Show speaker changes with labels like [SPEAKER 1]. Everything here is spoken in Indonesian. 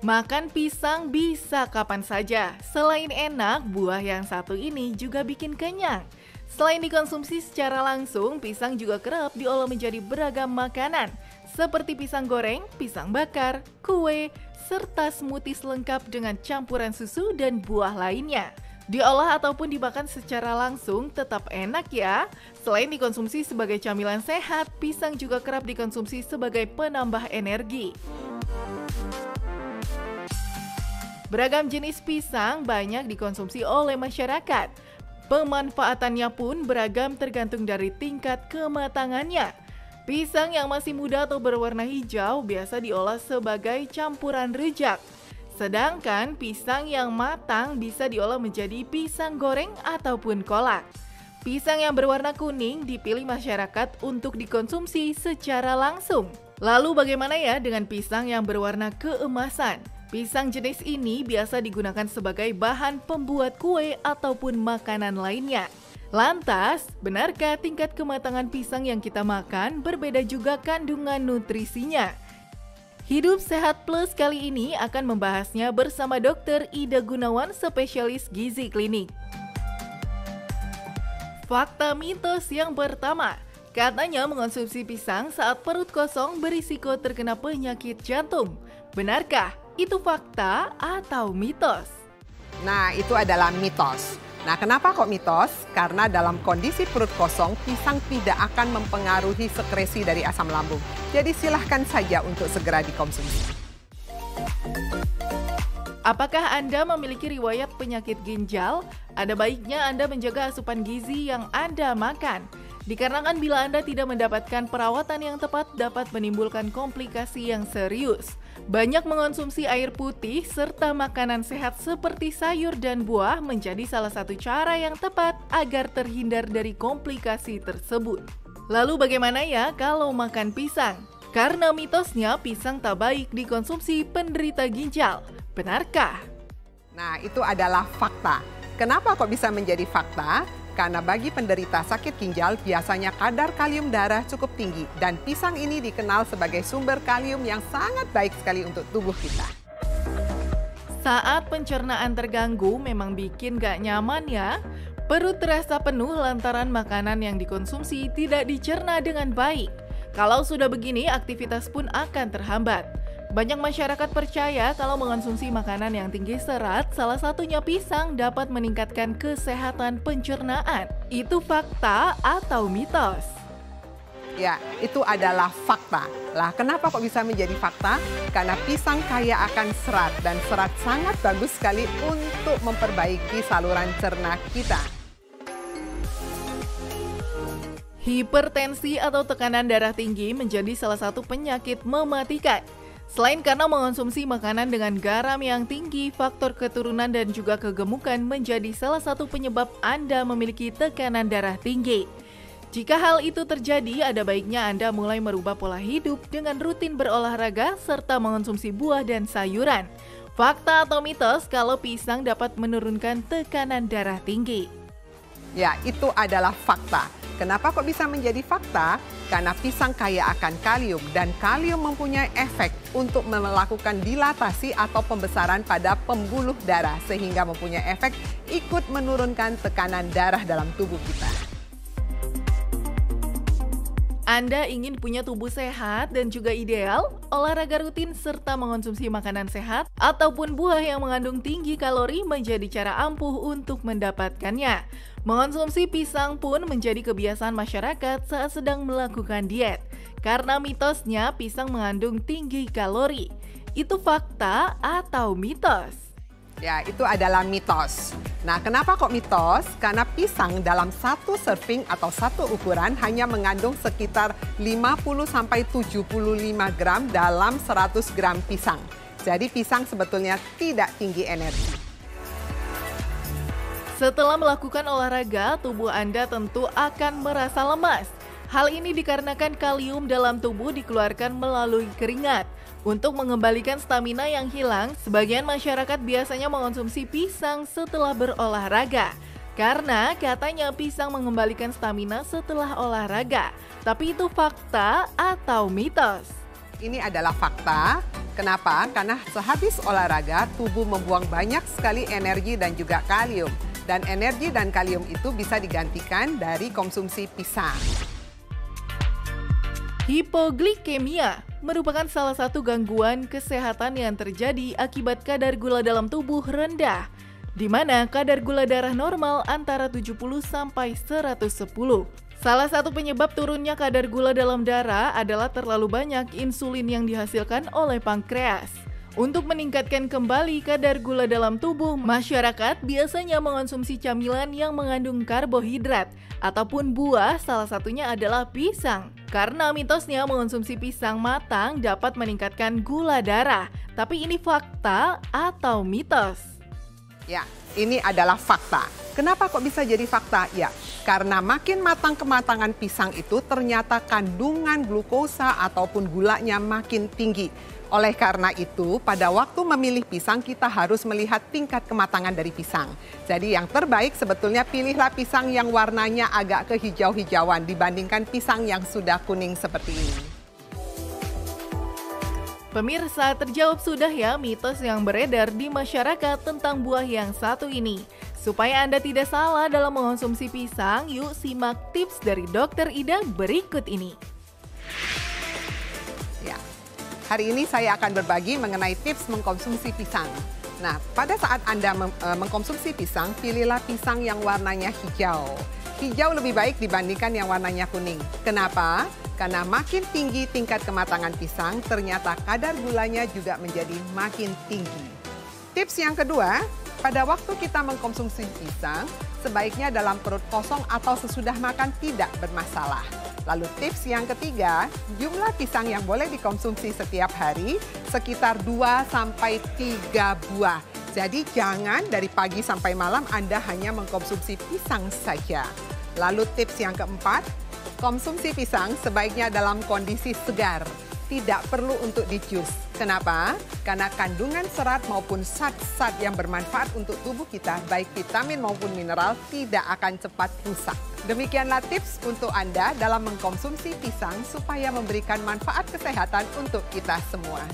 [SPEAKER 1] Makan pisang bisa kapan saja. Selain enak, buah yang satu ini juga bikin kenyang. Selain dikonsumsi secara langsung, pisang juga kerap diolah menjadi beragam makanan, seperti pisang goreng, pisang bakar, kue, serta smoothies lengkap dengan campuran susu dan buah lainnya. Diolah ataupun dimakan secara langsung tetap enak ya. Selain dikonsumsi sebagai camilan sehat, pisang juga kerap dikonsumsi sebagai penambah energi. Beragam jenis pisang banyak dikonsumsi oleh masyarakat. Pemanfaatannya pun beragam tergantung dari tingkat kematangannya. Pisang yang masih muda atau berwarna hijau biasa diolah sebagai campuran rujak. Sedangkan pisang yang matang bisa diolah menjadi pisang goreng ataupun kolak. Pisang yang berwarna kuning dipilih masyarakat untuk dikonsumsi secara langsung. Lalu bagaimana ya dengan pisang yang berwarna keemasan? Pisang jenis ini biasa digunakan sebagai bahan pembuat kue ataupun makanan lainnya. Lantas, benarkah tingkat kematangan pisang yang kita makan berbeda juga kandungan nutrisinya? Hidup Sehat Plus kali ini akan membahasnya bersama Dr. Ida Gunawan, spesialis gizi klinik. Fakta mitos yang pertama, katanya mengonsumsi pisang saat perut kosong berisiko terkena penyakit jantung. Benarkah? Itu fakta atau mitos?
[SPEAKER 2] Nah, itu adalah mitos. Nah, kenapa kok mitos? Karena dalam kondisi perut kosong, pisang tidak akan mempengaruhi sekresi dari asam lambung. Jadi silahkan saja untuk segera dikonsumsi.
[SPEAKER 1] Apakah Anda memiliki riwayat penyakit ginjal? Ada baiknya Anda menjaga asupan gizi yang Anda makan. Dikarenakan bila Anda tidak mendapatkan perawatan yang tepat dapat menimbulkan komplikasi yang serius. Banyak mengonsumsi air putih serta makanan sehat seperti sayur dan buah menjadi salah satu cara yang tepat agar terhindar dari komplikasi tersebut. Lalu bagaimana ya kalau makan pisang? Karena mitosnya pisang tak baik dikonsumsi penderita ginjal. Benarkah?
[SPEAKER 2] Nah, itu adalah fakta. Kenapa kok bisa menjadi fakta? Karena bagi penderita sakit ginjal biasanya kadar kalium darah cukup tinggi dan pisang ini dikenal sebagai sumber kalium yang sangat baik sekali untuk tubuh kita.
[SPEAKER 1] Saat pencernaan terganggu memang bikin gak nyaman ya. Perut terasa penuh lantaran makanan yang dikonsumsi tidak dicerna dengan baik. Kalau sudah begini aktivitas pun akan terhambat. Banyak masyarakat percaya kalau mengonsumsi makanan yang tinggi serat, salah satunya pisang dapat meningkatkan kesehatan pencernaan. Itu fakta atau mitos?
[SPEAKER 2] Ya, itu adalah fakta. Lah, kenapa kok bisa menjadi fakta? Karena pisang kaya akan serat dan serat sangat bagus sekali untuk memperbaiki saluran cerna kita.
[SPEAKER 1] Hipertensi atau tekanan darah tinggi menjadi salah satu penyakit mematikan. Selain karena mengonsumsi makanan dengan garam yang tinggi, faktor keturunan dan juga kegemukan menjadi salah satu penyebab Anda memiliki tekanan darah tinggi. Jika hal itu terjadi, ada baiknya Anda mulai merubah pola hidup dengan rutin berolahraga serta mengonsumsi buah dan sayuran. Fakta atau mitos kalau pisang dapat menurunkan tekanan darah tinggi?
[SPEAKER 2] Ya, itu adalah fakta. Kenapa kok bisa menjadi fakta? Karena pisang kaya akan kalium dan kalium mempunyai efek untuk melakukan dilatasi atau pembesaran pada pembuluh darah sehingga mempunyai efek ikut menurunkan tekanan darah dalam tubuh kita.
[SPEAKER 1] Anda ingin punya tubuh sehat dan juga ideal, olahraga rutin serta mengonsumsi makanan sehat ataupun buah yang mengandung tinggi kalori menjadi cara ampuh untuk mendapatkannya. Mengonsumsi pisang pun menjadi kebiasaan masyarakat saat sedang melakukan diet. Karena mitosnya pisang mengandung tinggi kalori. Itu fakta atau mitos?
[SPEAKER 2] Ya, itu adalah mitos. Nah, kenapa kok mitos? Karena pisang dalam satu serving atau satu ukuran hanya mengandung sekitar 50-75 gram dalam 100 gram pisang. Jadi pisang sebetulnya tidak tinggi energi.
[SPEAKER 1] Setelah melakukan olahraga, tubuh Anda tentu akan merasa lemas. Hal ini dikarenakan kalium dalam tubuh dikeluarkan melalui keringat. Untuk mengembalikan stamina yang hilang, sebagian masyarakat biasanya mengonsumsi pisang setelah berolahraga. Karena katanya pisang mengembalikan stamina setelah olahraga. Tapi itu fakta atau mitos?
[SPEAKER 2] Ini adalah fakta. Kenapa? Karena sehabis olahraga, tubuh membuang banyak sekali energi dan juga kalium. Dan energi dan kalium itu bisa digantikan dari konsumsi pisang.
[SPEAKER 1] Hipoglikemia merupakan salah satu gangguan kesehatan yang terjadi akibat kadar gula dalam tubuh rendah, di mana kadar gula darah normal antara 70 sampai 110. Salah satu penyebab turunnya kadar gula dalam darah adalah terlalu banyak insulin yang dihasilkan oleh pankreas. Untuk meningkatkan kembali kadar gula dalam tubuh, masyarakat biasanya mengonsumsi camilan yang mengandung karbohidrat ataupun buah, salah satunya adalah pisang. Karena mitosnya mengonsumsi pisang matang dapat meningkatkan gula darah. Tapi ini fakta atau mitos?
[SPEAKER 2] Ya, ini adalah fakta. Kenapa kok bisa jadi fakta? Ya, karena makin matang kematangan pisang itu ternyata kandungan glukosa ataupun gulanya makin tinggi. Oleh karena itu, pada waktu memilih pisang kita harus melihat tingkat kematangan dari pisang. Jadi yang terbaik sebetulnya pilihlah pisang yang warnanya agak kehijau-hijauan dibandingkan pisang yang sudah kuning seperti ini.
[SPEAKER 1] Pemirsa, terjawab sudah ya mitos yang beredar di masyarakat tentang buah yang satu ini. Supaya Anda tidak salah dalam mengonsumsi pisang, yuk simak tips dari Dr. Ida berikut ini.
[SPEAKER 2] Ya, hari ini saya akan berbagi mengenai tips mengkonsumsi pisang. Nah, pada saat Anda mengkonsumsi pisang, pilihlah pisang yang warnanya hijau. Hijau lebih baik dibandingkan yang warnanya kuning. Kenapa? Karena makin tinggi tingkat kematangan pisang, ternyata kadar gulanya juga menjadi makin tinggi. Tips yang kedua, pada waktu kita mengkonsumsi pisang, sebaiknya dalam perut kosong atau sesudah makan tidak bermasalah. Lalu tips yang ketiga, jumlah pisang yang boleh dikonsumsi setiap hari sekitar 2-3 buah. Jadi jangan dari pagi sampai malam Anda hanya mengkonsumsi pisang saja. Lalu tips yang keempat, konsumsi pisang sebaiknya dalam kondisi segar. Tidak perlu untuk dijus. Kenapa? Karena kandungan serat maupun zat-zat yang bermanfaat untuk tubuh kita, baik vitamin maupun mineral, tidak akan cepat rusak. Demikianlah tips untuk Anda dalam mengkonsumsi pisang supaya memberikan manfaat kesehatan untuk kita semua.